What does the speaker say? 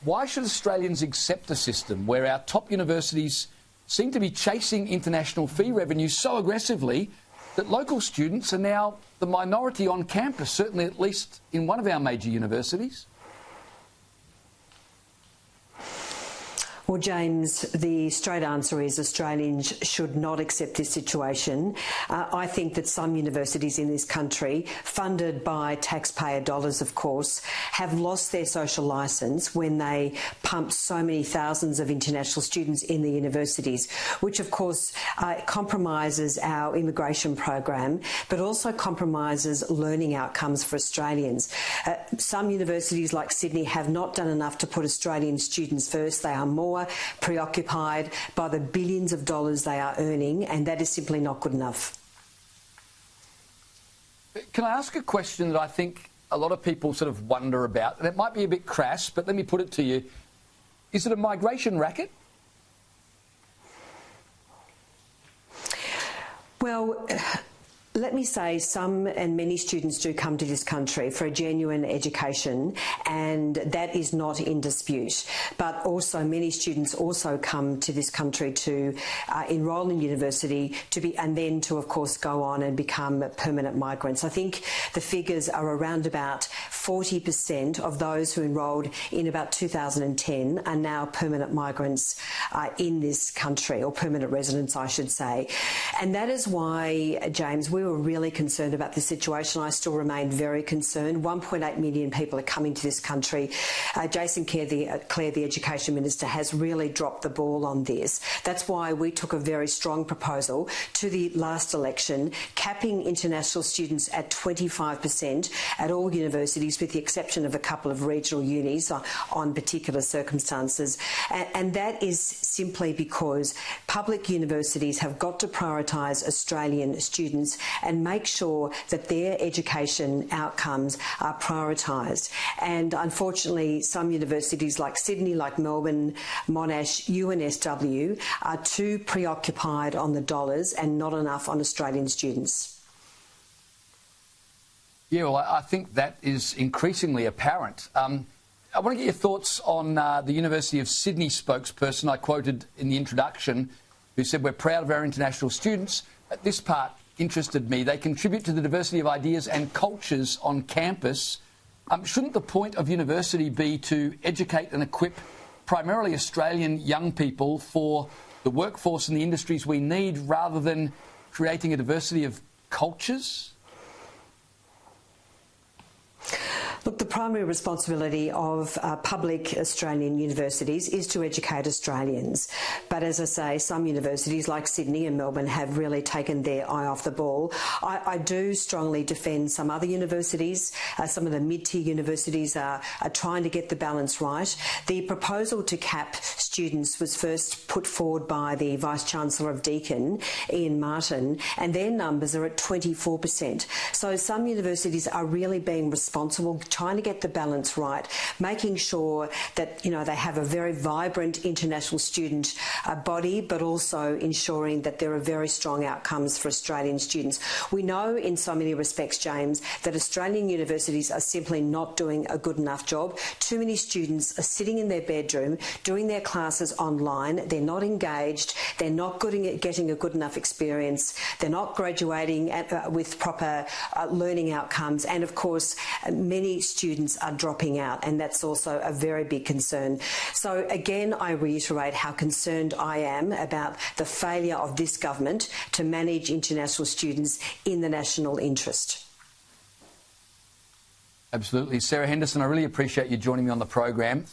why should Australians accept a system where our top universities seem to be chasing international fee revenue so aggressively that local students are now the minority on campus, certainly at least in one of our major universities? Well, James, the straight answer is Australians should not accept this situation. I think that some universities in this country, funded by taxpayer dollars, of course, have lost their social licence when they pump so many thousands of international students in the universities, which, of course, compromises our immigration program, but also compromises learning outcomes for Australians. Some universities, like Sydney, have not done enough to put Australian students first. They are more preoccupied by the billions of dollars they are earning, and that is simply not good enough. Can I ask a question that I think a lot of people sort of wonder about? And it might be a bit crass, but let me put it to you. Is it a migration racket? Well, let me say some and many students do come to this country for a genuine education, and that is not in dispute. But also many students also come to this country to enrol in university and then to, of course, go on and become permanent migrants. I think the figures are around about 40% of those who enrolled in about 2010 are now permanent migrants in this country, or permanent residents, I should say. And that is why, James, we were really concerned about this situation. I still remain very concerned. 1.8 million people are coming to this country. Jason Clare, the Education Minister, has really dropped the ball on this. That's why we took a very strong proposal to the last election, capping international students at 25% at all universities, with the exception of a couple of regional unis on particular circumstances. And that is simply because public universities have got to prioritise Australian students and make sure that their education outcomes are prioritised. And unfortunately, some universities like Sydney, like Melbourne, Monash, UNSW are too preoccupied on the dollars and not enough on Australian students. Yeah, well, I think that is increasingly apparent. I want to get your thoughts on the University of Sydney spokesperson I quoted in the introduction, who said, "We're proud of our international students." This part interested me. They contribute to the diversity of ideas and cultures on campus. Shouldn't the point of university be to educate and equip primarily Australian young people for the workforce and the industries we need, rather than creating a diversity of cultures? Look, the primary responsibility of public Australian universities is to educate Australians. But as I say, some universities like Sydney and Melbourne have really taken their eye off the ball. I do strongly defend some other universities. Some of the mid-tier universities are trying to get the balance right. The proposal to cap students was first put forward by the Vice-Chancellor of Deakin, Ian Martin, and their numbers are at 24%. So some universities are really being responsible, trying to get the balance right, making sure that, they have a very vibrant international student body, but also ensuring that there are very strong outcomes for Australian students. We know in so many respects, James, that Australian universities are simply not doing a good enough job. Too many students are sitting in their bedroom doing their classes online. They're not engaged. They're not getting a good enough experience. They're not graduating with proper learning outcomes. And of course, many students are dropping out, and that's also a very big concern. So again, I reiterate how concerned I am about the failure of this government to manage international students in the national interest. Absolutely. Sarah Henderson, I really appreciate you joining me on the program.